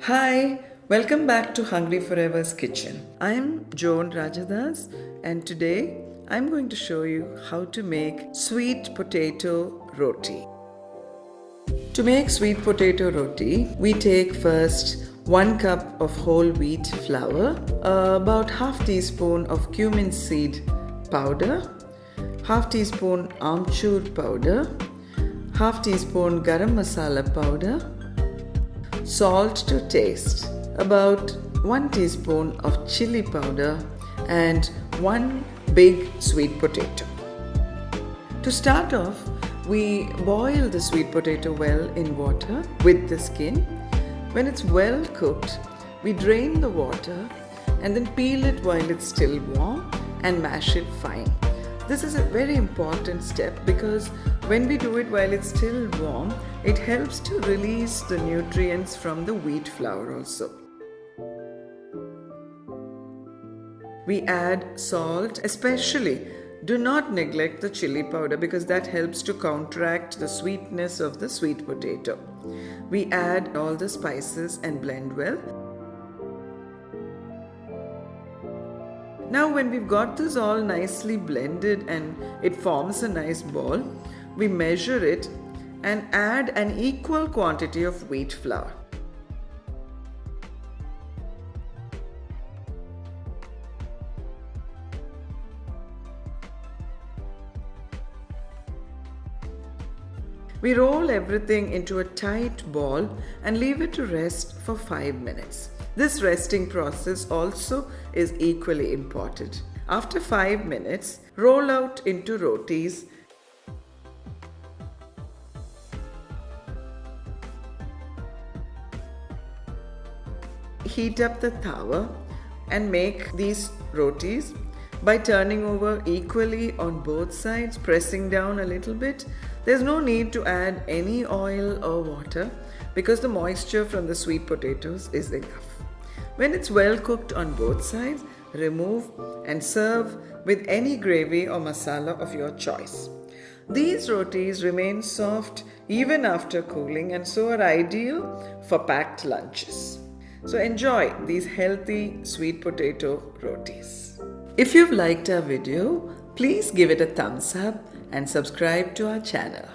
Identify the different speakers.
Speaker 1: Hi, welcome back to Hungry Forever's kitchen. I'm Joan Rajadas, and today I'm going to show you how to make sweet potato roti. To make sweet potato roti, we take first 1 cup of whole wheat flour, about half teaspoon of cumin seed powder, half teaspoon amchur powder, half teaspoon garam masala powder, salt to taste, about 1 teaspoon of chili powder, and 1 big sweet potato. To start off, we boil the sweet potato well in water with the skin. When it's well cooked, we drain the water and then peel it while it's still warm and mash it fine. This is a very important step because when we do it while it's still warm, it helps to release the nutrients from the wheat flour also. We add salt, especially do not neglect the chili powder because that helps to counteract the sweetness of the sweet potato. We add all the spices and blend well. Now when we've got this all nicely blended and it forms a nice ball, we measure it and add an equal quantity of wheat flour. We roll everything into a tight ball and leave it to rest for 5 minutes. This resting process also is equally important. After 5 minutes, roll out into rotis. Heat up the tawa and make these rotis by turning over equally on both sides, pressing down a little bit. There's no need to add any oil or water because the moisture from the sweet potatoes is enough. When it's well cooked on both sides, remove and serve with any gravy or masala of your choice. These rotis remain soft even after cooling and so are ideal for packed lunches. So enjoy these healthy sweet potato rotis. If you've liked our video, please give it a thumbs up and subscribe to our channel.